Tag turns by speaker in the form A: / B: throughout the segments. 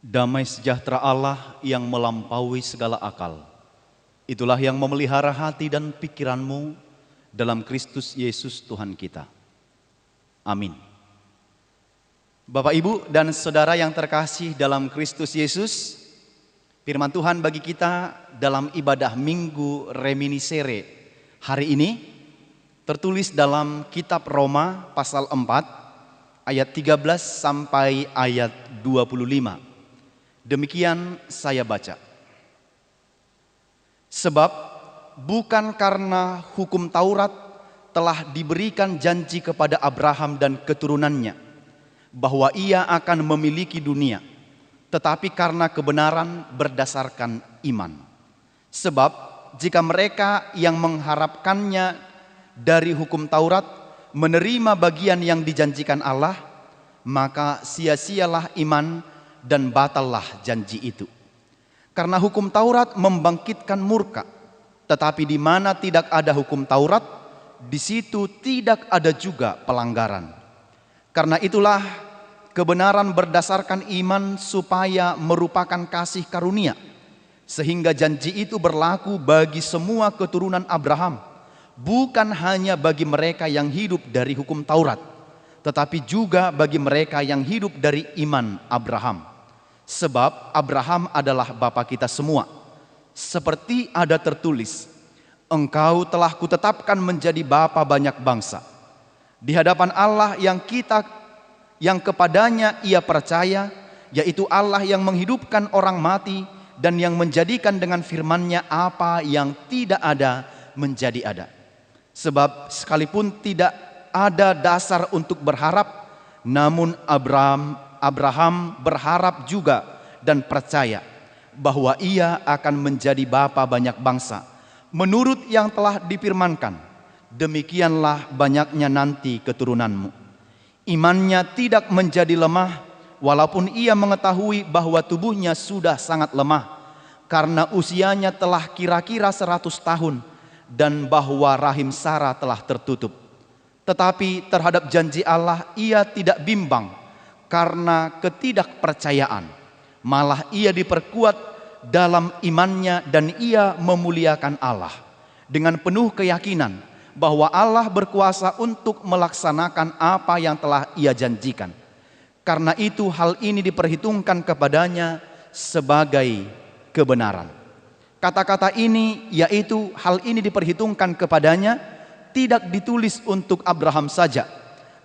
A: Damai sejahtera Allah yang melampaui segala akal, itulah yang memelihara hati dan pikiranmu dalam Kristus Yesus Tuhan kita. Amin. Bapak, Ibu, dan Saudara yang terkasih dalam Kristus Yesus, firman Tuhan bagi kita dalam ibadah Minggu Reminiscere hari ini tertulis dalam kitab Roma pasal 4 ayat 13 sampai ayat 25. Demikian saya baca. Sebab bukan karena hukum Taurat telah diberikan janji kepada Abraham dan keturunannya bahwa ia akan memiliki dunia, tetapi karena kebenaran berdasarkan iman. Sebab jika mereka yang mengharapkannya dari hukum Taurat menerima bagian yang dijanjikan Allah, maka sia-sialah iman dan batallah janji itu. Karena hukum Taurat membangkitkan murka, tetapi di mana tidak ada hukum Taurat, di situ tidak ada juga pelanggaran. Karena itulah kebenaran berdasarkan iman supaya merupakan kasih karunia, sehingga janji itu berlaku bagi semua keturunan Abraham, bukan hanya bagi mereka yang hidup dari hukum Taurat, tetapi juga bagi mereka yang hidup dari iman Abraham. Sebab Abraham adalah bapa kita semua. Seperti ada tertulis, engkau telah kutetapkan menjadi bapa banyak bangsa. Di hadapan Allah yang kepadanya ia percaya, yaitu Allah yang menghidupkan orang mati dan yang menjadikan dengan firman-Nya apa yang tidak ada menjadi ada. Sebab sekalipun tidak ada dasar untuk berharap, namun Abraham berharap juga dan percaya bahwa ia akan menjadi bapa banyak bangsa, menurut yang telah difirmankan, demikianlah banyaknya nanti keturunanmu. Imannya tidak menjadi lemah, walaupun ia mengetahui bahwa tubuhnya sudah sangat lemah, karena usianya telah kira-kira 100 tahun, dan bahwa rahim Sarah telah tertutup. Tetapi terhadap janji Allah ia tidak bimbang, karena ketidakpercayaan, malah ia diperkuat dalam imannya dan ia memuliakan Allah dengan penuh keyakinan bahwa Allah berkuasa untuk melaksanakan apa yang telah ia janjikan. Karena itu hal ini diperhitungkan kepadanya sebagai kebenaran. Kata-kata ini, yaitu hal ini diperhitungkan kepadanya, tidak ditulis untuk Abraham saja,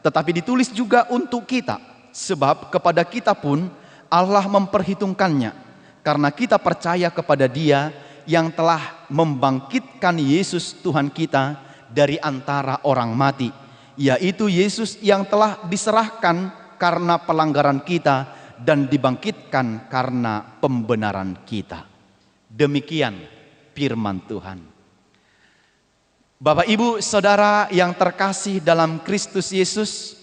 A: tetapi ditulis juga untuk kita. Sebab kepada kita pun Allah memperhitungkannya, karena kita percaya kepada Dia yang telah membangkitkan Yesus Tuhan kita dari antara orang mati, yaitu Yesus yang telah diserahkan karena pelanggaran kita dan dibangkitkan karena pembenaran kita. Demikian firman Tuhan. Bapak, Ibu, Saudara yang terkasih dalam Kristus Yesus,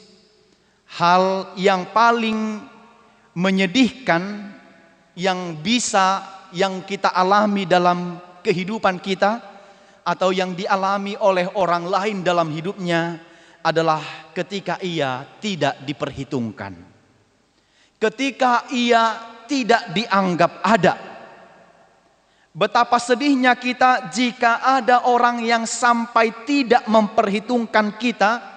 A: hal yang paling menyedihkan yang kita alami dalam kehidupan kita atau yang dialami oleh orang lain dalam hidupnya adalah ketika ia tidak diperhitungkan. Ketika ia tidak dianggap ada. Betapa sedihnya kita jika ada orang yang sampai tidak memperhitungkan kita,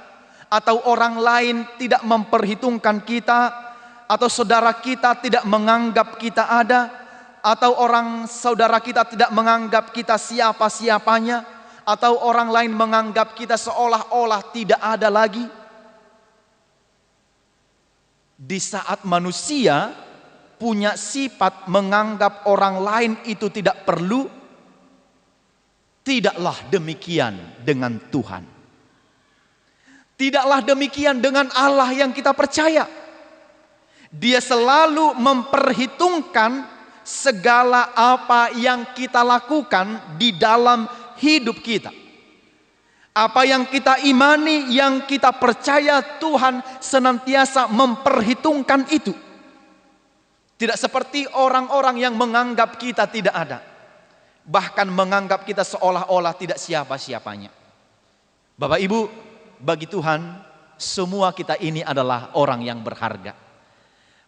A: atau orang lain tidak memperhitungkan kita, atau saudara kita tidak menganggap kita ada, atau orang saudara kita tidak menganggap kita siapa-siapanya, atau orang lain menganggap kita seolah-olah tidak ada lagi. Di saat manusia punya sifat menganggap orang lain itu tidak perlu, tidaklah demikian dengan Tuhan. Tidaklah demikian dengan Allah yang kita percaya. Dia selalu memperhitungkan segala apa yang kita lakukan di dalam hidup kita. Apa yang kita imani, yang kita percaya, Tuhan senantiasa memperhitungkan itu. Tidak seperti orang-orang yang menganggap kita tidak ada, bahkan menganggap kita seolah-olah tidak siapa-siapanya. Bapak, Ibu, bagi Tuhan semua kita ini adalah orang yang berharga.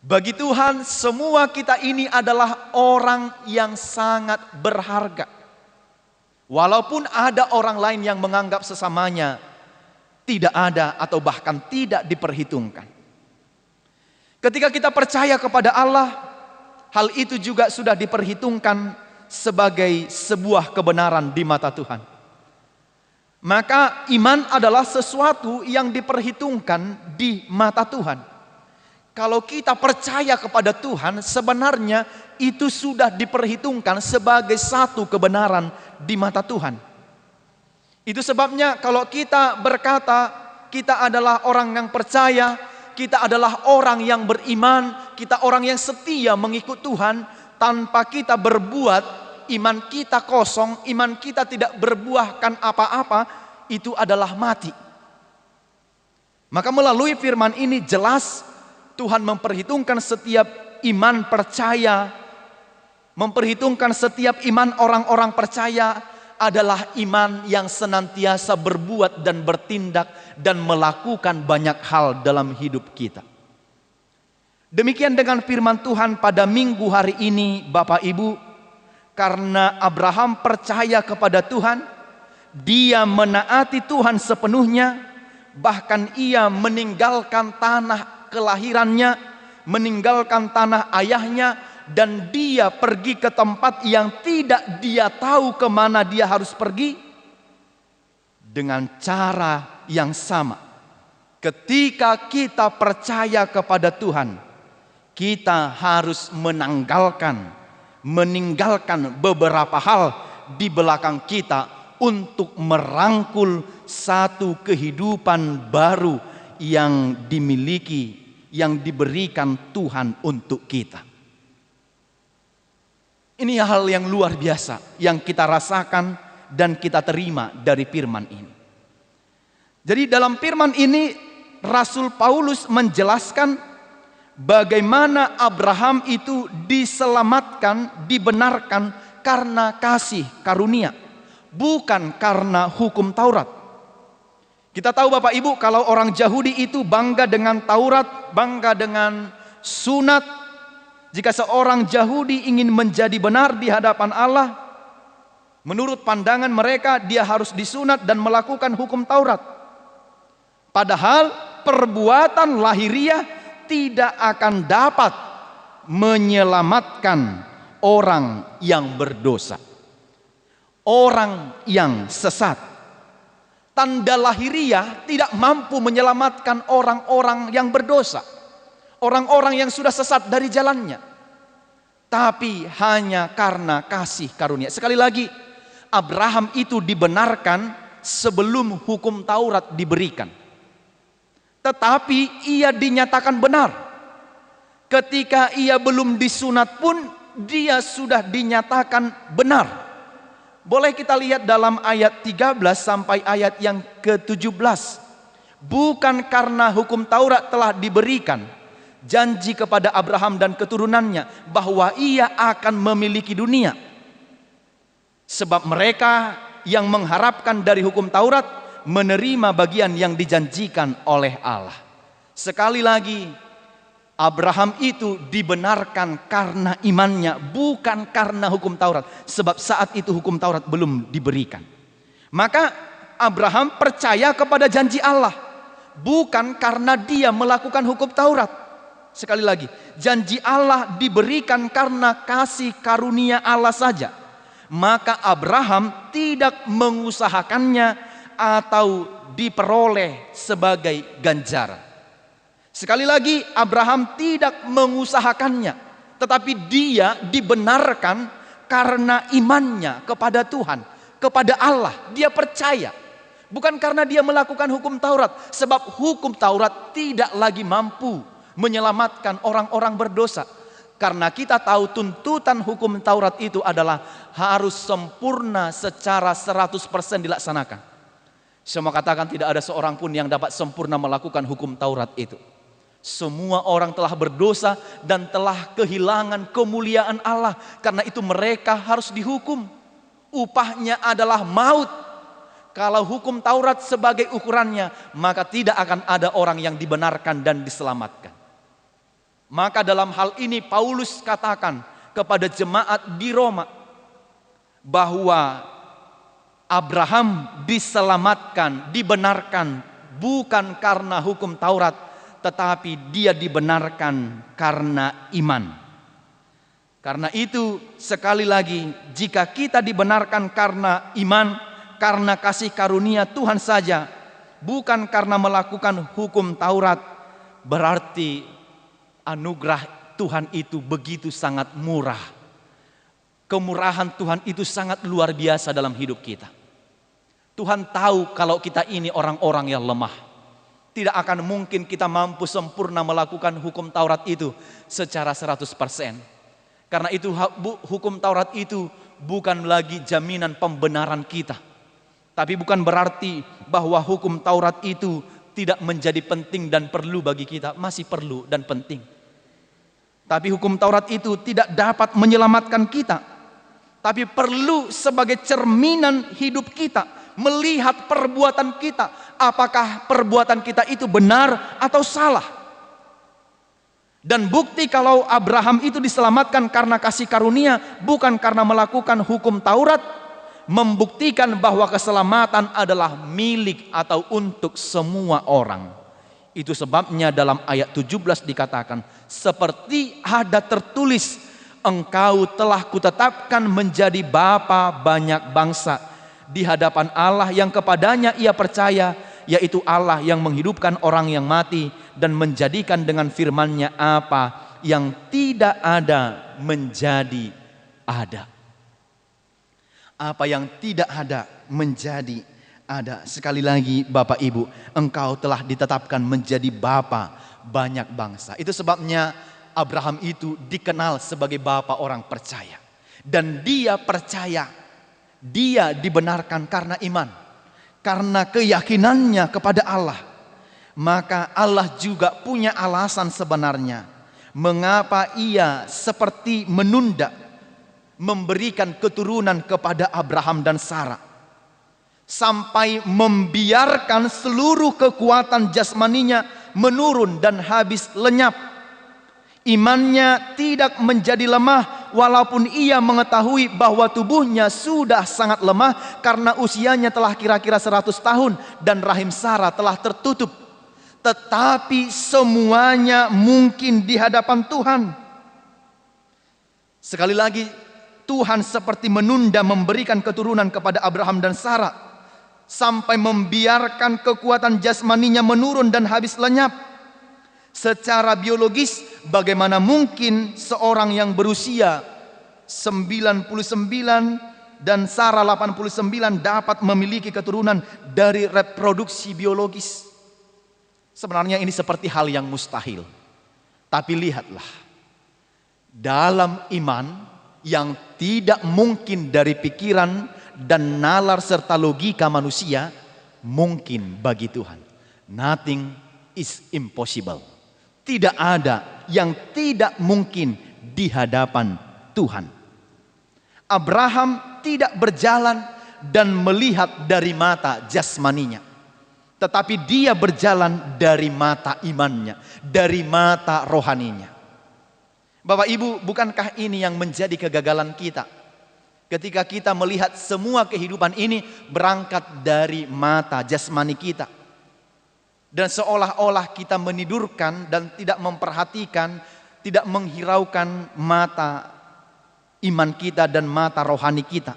A: Bagi Tuhan, semua kita ini adalah orang yang sangat berharga. Walaupun ada orang lain yang menganggap sesamanya tidak ada atau bahkan tidak diperhitungkan. Ketika kita percaya kepada Allah, hal itu juga sudah diperhitungkan sebagai sebuah kebenaran di mata Tuhan. Maka iman adalah sesuatu yang diperhitungkan di mata Tuhan. Kalau kita percaya kepada Tuhan, sebenarnya itu sudah diperhitungkan sebagai satu kebenaran di mata Tuhan. Itu sebabnya kalau kita berkata kita adalah orang yang percaya, kita adalah orang yang beriman, kita orang yang setia mengikut Tuhan, tanpa kita berbuat, iman kita kosong, iman kita tidak berbuahkan apa-apa, itu adalah mati. Maka melalui firman ini jelas Tuhan memperhitungkan setiap iman percaya, memperhitungkan setiap iman orang-orang percaya adalah iman yang senantiasa berbuat dan bertindak dan melakukan banyak hal dalam hidup kita. Demikian dengan firman Tuhan pada minggu hari ini, Bapak Ibu, karena Abraham percaya kepada Tuhan, dia menaati Tuhan sepenuhnya, bahkan ia meninggalkan tanah kelahirannya, meninggalkan tanah ayahnya, dan dia pergi ke tempat yang tidak dia tahu kemana dia harus pergi. Dengan cara yang sama, ketika kita percaya kepada Tuhan, kita harus meninggalkan beberapa hal di belakang kita untuk merangkul satu kehidupan baru yang dimiliki, yang diberikan Tuhan untuk kita. Ini hal yang luar biasa yang kita rasakan dan kita terima dari firman ini. Jadi dalam firman ini Rasul Paulus menjelaskan bagaimana Abraham itu diselamatkan, dibenarkan karena kasih karunia, bukan karena hukum Taurat. Kita tahu Bapak Ibu, kalau orang Yahudi itu bangga dengan Taurat, bangga dengan sunat. Jika seorang Yahudi ingin menjadi benar di hadapan Allah, menurut pandangan mereka dia harus disunat dan melakukan hukum Taurat. Padahal perbuatan lahiriah tidak akan dapat menyelamatkan orang yang berdosa, orang yang sesat. Tanda lahiriah tidak mampu menyelamatkan orang-orang yang berdosa, orang-orang yang sudah sesat dari jalannya. Tapi hanya karena kasih karunia. Sekali lagi, Abraham itu dibenarkan sebelum hukum Taurat diberikan. Tetapi ia dinyatakan benar. Ketika ia belum disunat pun, dia sudah dinyatakan benar. Boleh kita lihat dalam ayat 13 sampai ayat yang ke-17. Bukan karena hukum Taurat telah diberikan janji kepada Abraham dan keturunannya bahwa ia akan memiliki dunia. Sebab mereka yang mengharapkan dari hukum Taurat menerima bagian yang dijanjikan oleh Allah. Sekali lagi, Abraham itu dibenarkan karena imannya, bukan karena hukum Taurat. Sebab saat itu hukum Taurat belum diberikan. Maka Abraham percaya kepada janji Allah, bukan karena dia melakukan hukum Taurat. Sekali lagi, janji Allah diberikan karena kasih karunia Allah saja. Maka Abraham tidak mengusahakannya atau diperoleh sebagai ganjaran. Sekali lagi, Abraham tidak mengusahakannya, tetapi dia dibenarkan karena imannya kepada Tuhan, kepada Allah. Dia percaya, bukan karena dia melakukan hukum Taurat, sebab hukum Taurat tidak lagi mampu menyelamatkan orang-orang berdosa. Karena kita tahu tuntutan hukum Taurat itu adalah harus sempurna secara 100% dilaksanakan. Semua katakan tidak ada seorang pun yang dapat sempurna melakukan hukum Taurat itu. Semua orang telah berdosa dan telah kehilangan kemuliaan Allah. Karena itu mereka harus dihukum. Upahnya adalah maut. Kalau hukum Taurat sebagai ukurannya, maka tidak akan ada orang yang dibenarkan dan diselamatkan. Maka dalam hal ini Paulus katakan kepada jemaat di Roma bahwa Abraham diselamatkan, dibenarkan bukan karena hukum Taurat, tetapi dia dibenarkan karena iman. Karena itu sekali lagi, jika kita dibenarkan karena iman, karena kasih karunia Tuhan saja, bukan karena melakukan hukum Taurat, berarti anugerah Tuhan itu begitu sangat murah. Kemurahan Tuhan itu sangat luar biasa dalam hidup kita. Tuhan tahu kalau kita ini orang-orang yang lemah. Tidak akan mungkin kita mampu sempurna melakukan hukum Taurat itu secara 100%. Karena itu hukum Taurat itu bukan lagi jaminan pembenaran kita. Tapi bukan berarti bahwa hukum Taurat itu tidak menjadi penting dan perlu bagi kita. Masih perlu dan penting. Tapi hukum Taurat itu tidak dapat menyelamatkan kita. Tapi perlu sebagai cerminan hidup kita. Melihat perbuatan kita, apakah perbuatan kita itu benar atau salah. Dan bukti kalau Abraham itu diselamatkan karena kasih karunia, bukan karena melakukan hukum Taurat, membuktikan bahwa keselamatan adalah milik atau untuk semua orang. Itu sebabnya dalam ayat 17 dikatakan, seperti ada tertulis, engkau telah kutetapkan menjadi bapa banyak bangsa di hadapan Allah yang kepadanya ia percaya, yaitu Allah yang menghidupkan orang yang mati dan menjadikan dengan firman-Nya apa yang tidak ada menjadi ada. Apa yang tidak ada menjadi ada. Sekali lagi Bapak Ibu, engkau telah ditetapkan menjadi bapa banyak bangsa. Itu sebabnya Abraham itu dikenal sebagai bapa orang percaya. Dan dia percaya, dia dibenarkan karena iman, karena keyakinannya kepada Allah. Maka Allah juga punya alasan sebenarnya mengapa ia seperti menunda memberikan keturunan kepada Abraham dan Sarah, sampai membiarkan seluruh kekuatan jasmaninya menurun dan habis lenyap. Imannya tidak menjadi lemah walaupun ia mengetahui bahwa tubuhnya sudah sangat lemah karena usianya telah kira-kira 100 tahun dan rahim Sarah telah tertutup. Tetapi semuanya mungkin di hadapan Tuhan. Sekali lagi, Tuhan seperti menunda memberikan keturunan kepada Abraham dan Sarah sampai membiarkan kekuatan jasmaninya menurun dan habis lenyap. Secara biologis, bagaimana mungkin seorang yang berusia 99 dan Sarah 89 dapat memiliki keturunan dari reproduksi biologis? Sebenarnya ini seperti hal yang mustahil. Tapi lihatlah, dalam iman yang tidak mungkin dari pikiran dan nalar serta logika manusia, mungkin bagi Tuhan. Nothing is impossible. Tidak ada yang tidak mungkin di hadapan Tuhan. Abraham tidak berjalan dan melihat dari mata jasmaninya, tetapi dia berjalan dari mata imannya, dari mata rohaninya. Bapak Ibu, bukankah ini yang menjadi kegagalan kita? Ketika kita melihat semua kehidupan ini berangkat dari mata jasmani kita. Dan seolah-olah kita menidurkan dan tidak memperhatikan, tidak menghiraukan mata iman kita dan mata rohani kita.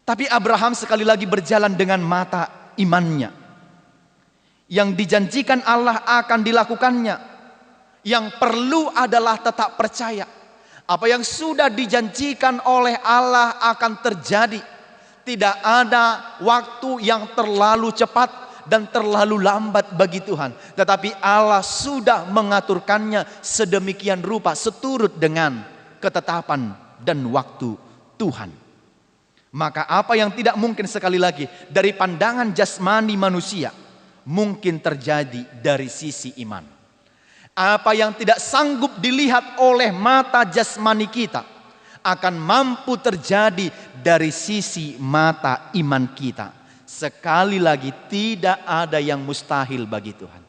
A: Tapi Abraham sekali lagi berjalan dengan mata imannya. Yang dijanjikan Allah akan dilakukannya. Yang perlu adalah tetap percaya. Apa yang sudah dijanjikan oleh Allah akan terjadi. Tidak ada waktu yang terlalu cepat dan terlalu lambat bagi Tuhan. Tetapi Allah sudah mengaturkannya sedemikian rupa seturut dengan ketetapan dan waktu Tuhan. Maka apa yang tidak mungkin sekali lagi dari pandangan jasmani manusia, mungkin terjadi dari sisi iman. Apa yang tidak sanggup dilihat oleh mata jasmani kita, akan mampu terjadi dari sisi mata iman kita. Sekali lagi, tidak ada yang mustahil bagi Tuhan.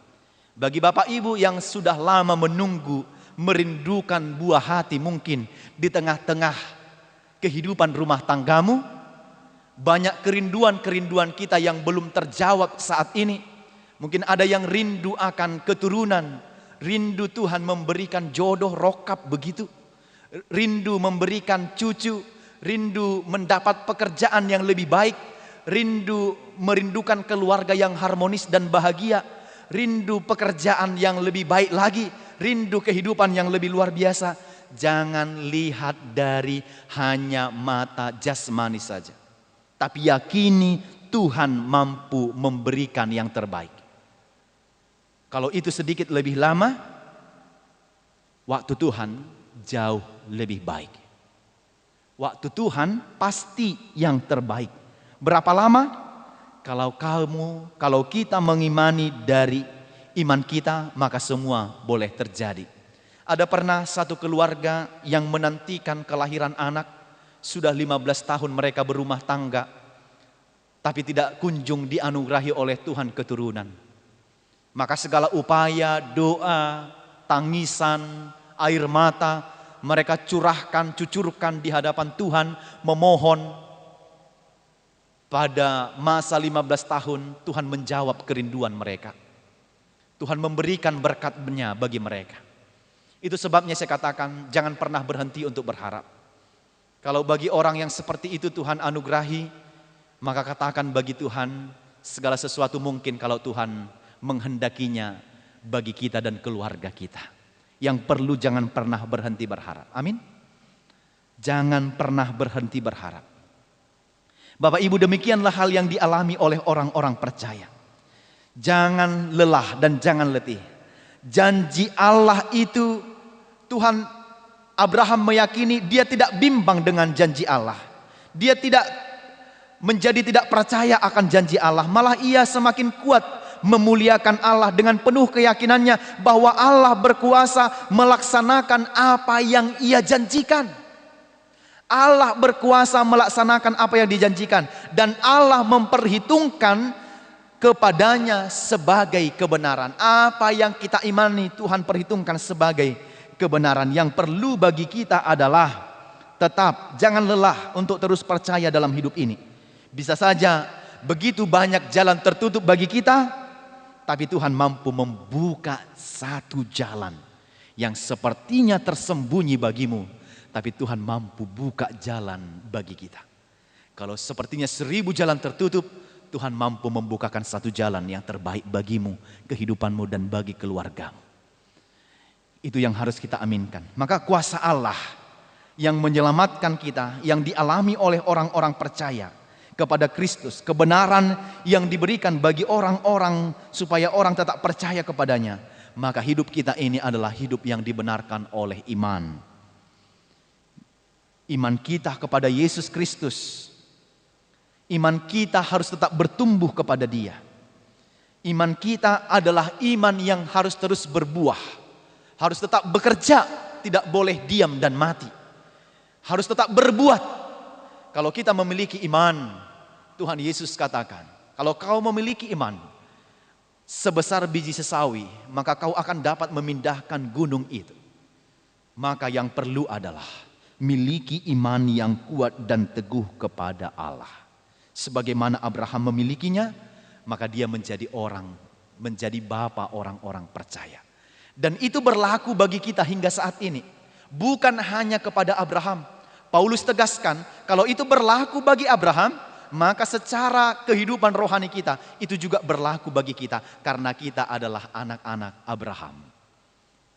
A: Bagi Bapak Ibu yang sudah lama menunggu, merindukan buah hati mungkin di tengah-tengah kehidupan rumah tanggamu, banyak kerinduan-kerinduan kita yang belum terjawab saat ini. Mungkin ada yang rindu akan keturunan, rindu Tuhan memberikan jodoh rokap begitu, rindu memberikan cucu, rindu mendapat pekerjaan yang lebih baik, rindu merindukan keluarga yang harmonis dan bahagia, rindu pekerjaan yang lebih baik lagi, rindu kehidupan yang lebih luar biasa. Jangan lihat dari hanya mata jasmani saja, tapi yakini Tuhan mampu memberikan yang terbaik. Kalau itu sedikit lebih lama, waktu Tuhan jauh lebih baik. Waktu Tuhan pasti yang terbaik. Berapa lama? Kalau kita mengimani dari iman kita, maka semua boleh terjadi. Ada pernah satu keluarga yang menantikan kelahiran anak, sudah 15 tahun mereka berumah tangga, tapi tidak kunjung dianugerahi oleh Tuhan keturunan. Maka segala upaya, doa, tangisan, air mata mereka cucurkan di hadapan Tuhan, memohon. Pada masa 15 tahun Tuhan menjawab kerinduan mereka. Tuhan memberikan berkat-Nya bagi mereka. Itu sebabnya saya katakan jangan pernah berhenti untuk berharap. Kalau bagi orang yang seperti itu Tuhan anugerahi, maka katakan bagi Tuhan segala sesuatu mungkin kalau Tuhan menghendakinya bagi kita dan keluarga kita. Yang perlu jangan pernah berhenti berharap. Amin. Jangan pernah berhenti berharap. Bapak Ibu, demikianlah hal yang dialami oleh orang-orang percaya. Jangan lelah dan jangan letih. Janji Allah itu, Tuhan Abraham meyakini dia tidak bimbang dengan janji Allah. Dia tidak percaya akan janji Allah. Malah ia semakin kuat memuliakan Allah dengan penuh keyakinannya bahwa Allah berkuasa melaksanakan apa yang Ia janjikan. Allah berkuasa melaksanakan apa yang dijanjikan, dan Allah memperhitungkan kepadanya sebagai kebenaran. Apa yang kita imani Tuhan perhitungkan sebagai kebenaran. Yang perlu bagi kita adalah tetap jangan lelah untuk terus percaya dalam hidup ini. Bisa saja begitu banyak jalan tertutup bagi kita, tapi Tuhan mampu membuka satu jalan yang sepertinya tersembunyi bagimu, tapi Tuhan mampu buka jalan bagi kita. Kalau sepertinya 1000 jalan tertutup, Tuhan mampu membukakan satu jalan yang terbaik bagimu, kehidupanmu dan bagi keluargamu. Itu yang harus kita aminkan. Maka kuasa Allah yang menyelamatkan kita, yang dialami oleh orang-orang percaya kepada Kristus, kebenaran yang diberikan bagi orang-orang supaya orang tetap percaya kepadanya, maka hidup kita ini adalah hidup yang dibenarkan oleh iman. Iman kita kepada Yesus Kristus, iman kita harus tetap bertumbuh kepada Dia. Iman kita adalah iman yang harus terus berbuah, harus tetap bekerja, tidak boleh diam dan mati, harus tetap berbuat. Kalau kita memiliki iman, Tuhan Yesus katakan, kalau kau memiliki iman sebesar biji sesawi, maka kau akan dapat memindahkan gunung itu. Maka yang perlu adalah miliki iman yang kuat dan teguh kepada Allah. Sebagaimana Abraham memilikinya, maka dia menjadi bapa orang-orang percaya. Dan itu berlaku bagi kita hingga saat ini. Bukan hanya kepada Abraham. Paulus tegaskan, kalau itu berlaku bagi Abraham, maka secara kehidupan rohani kita, itu juga berlaku bagi kita. Karena kita adalah anak-anak Abraham.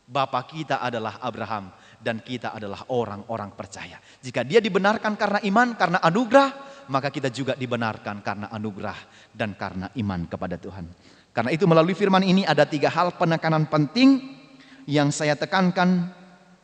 A: Bapa kita adalah Abraham, dan kita adalah orang-orang percaya. Jika dia dibenarkan karena iman, karena anugerah, maka kita juga dibenarkan karena anugerah dan karena iman kepada Tuhan. Karena itu melalui firman ini ada 3 hal penekanan penting yang saya tekankan.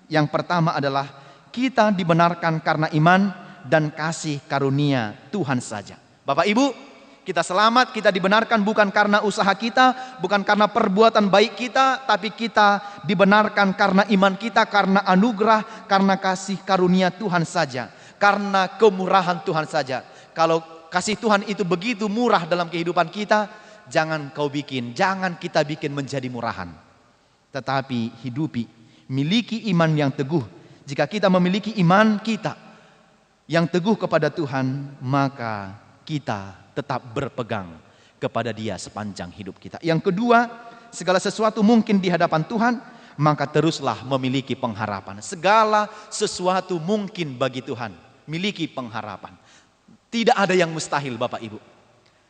A: Yang pertama adalah kita dibenarkan karena iman dan kasih karunia Tuhan saja. Bapak Ibu, kita selamat, kita dibenarkan bukan karena usaha kita, bukan karena perbuatan baik kita, tapi kita dibenarkan karena iman kita, karena anugerah, karena kasih karunia Tuhan saja, karena kemurahan Tuhan saja. Kalau kasih Tuhan itu begitu murah dalam kehidupan kita, jangan kita bikin menjadi murahan. Tetapi hidupi, miliki iman yang teguh. Jika kita memiliki iman kita yang teguh kepada Tuhan, maka kita tetap berpegang kepada Dia sepanjang hidup kita. Yang kedua, segala sesuatu mungkin di hadapan Tuhan, maka teruslah memiliki pengharapan. Segala sesuatu mungkin bagi Tuhan, miliki pengharapan. Tidak ada yang mustahil, Bapak Ibu.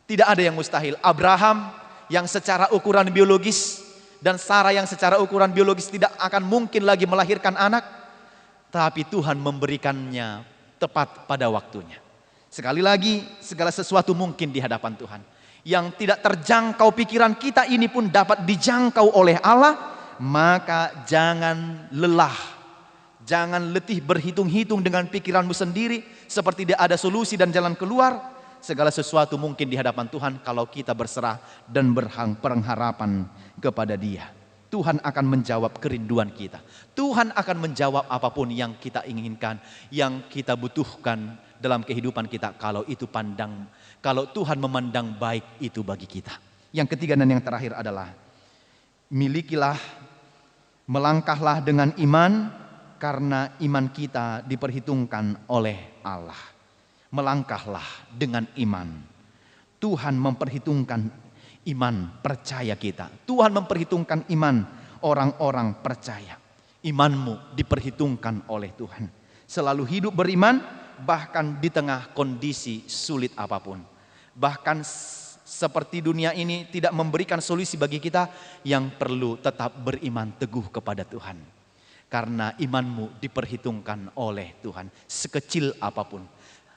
A: Tidak ada yang mustahil. Abraham yang secara ukuran biologis dan Sarah yang secara ukuran biologis tidak akan mungkin lagi melahirkan anak, tapi Tuhan memberikannya tepat pada waktunya. Sekali lagi, segala sesuatu mungkin di hadapan Tuhan. Yang tidak terjangkau pikiran kita ini pun dapat dijangkau oleh Allah. Maka jangan lelah, jangan letih berhitung-hitung dengan pikiranmu sendiri seperti dia ada solusi dan jalan keluar. Segala sesuatu mungkin di hadapan Tuhan kalau kita berserah dan berpengharapan kepada Dia. Tuhan akan menjawab kerinduan kita. Tuhan akan menjawab apapun yang kita inginkan, yang kita butuhkan dalam kehidupan kita, kalau Tuhan memandang baik itu bagi kita. Yang ketiga dan yang terakhir adalah melangkahlah dengan iman, karena iman kita diperhitungkan oleh Allah. Melangkahlah dengan iman. Tuhan memperhitungkan iman percaya kita. Tuhan memperhitungkan iman orang-orang percaya. Imanmu diperhitungkan oleh Tuhan. Selalu hidup beriman, bahkan di tengah kondisi sulit apapun. Bahkan seperti dunia ini tidak memberikan solusi bagi kita, yang perlu tetap beriman teguh kepada Tuhan. Karena imanmu diperhitungkan oleh Tuhan. Sekecil apapun.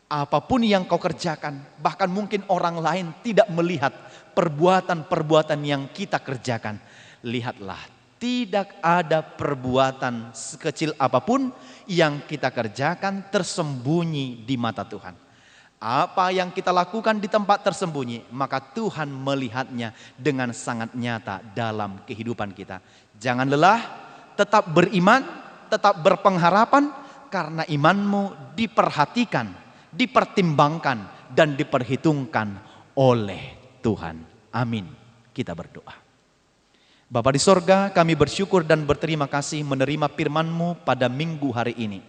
A: Apapun yang kau kerjakan, bahkan mungkin orang lain tidak melihat perbuatan-perbuatan yang kita kerjakan. Lihatlah, tidak ada perbuatan sekecil apapun yang kita kerjakan tersembunyi di mata Tuhan. Apa yang kita lakukan di tempat tersembunyi, maka Tuhan melihatnya dengan sangat nyata dalam kehidupan kita. Jangan lelah, tetap beriman, tetap berpengharapan, karena imanmu diperhatikan, dipertimbangkan, dan diperhitungkan oleh Tuhan. Amin. Kita berdoa. Bapa di sorga, kami bersyukur dan berterima kasih menerima firman-Mu pada minggu hari ini.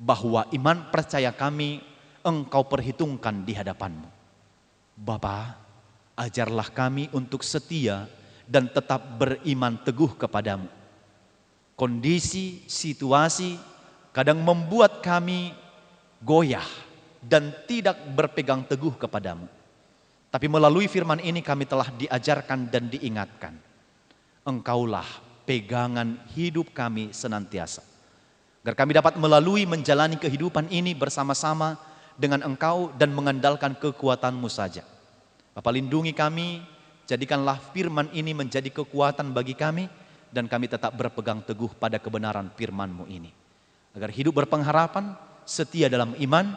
A: Bahwa iman percaya kami Engkau perhitungkan di hadapan-Mu. Bapa, ajarlah kami untuk setia dan tetap beriman teguh kepadamu. Kondisi, situasi kadang membuat kami goyah dan tidak berpegang teguh kepadamu. Tapi melalui firman ini kami telah diajarkan dan diingatkan. Engkaulah pegangan hidup kami senantiasa. Agar kami dapat menjalani kehidupan ini bersama-sama dengan Engkau dan mengandalkan kekuatan-Mu saja. Bapa, lindungi kami, jadikanlah firman ini menjadi kekuatan bagi kami, dan kami tetap berpegang teguh pada kebenaran firman-Mu ini. Agar hidup berpengharapan, setia dalam iman,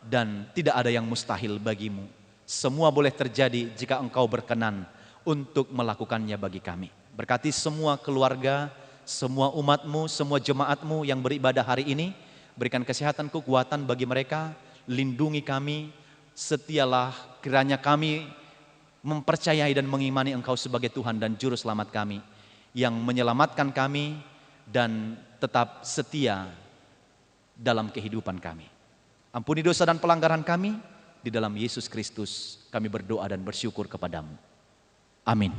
A: dan tidak ada yang mustahil bagimu. Semua boleh terjadi jika Engkau berkenan untuk melakukannya bagi kami. Berkati semua keluarga, semua umat-Mu, semua jemaat-Mu yang beribadah hari ini. Berikan kesehatan, kekuatan bagi mereka. Lindungi kami, setialah kiranya kami mempercayai dan mengimani Engkau sebagai Tuhan dan Juru Selamat kami, yang menyelamatkan kami dan tetap setia dalam kehidupan kami. Ampuni dosa dan pelanggaran kami, di dalam Yesus Kristus kami berdoa dan bersyukur kepadamu. Amin.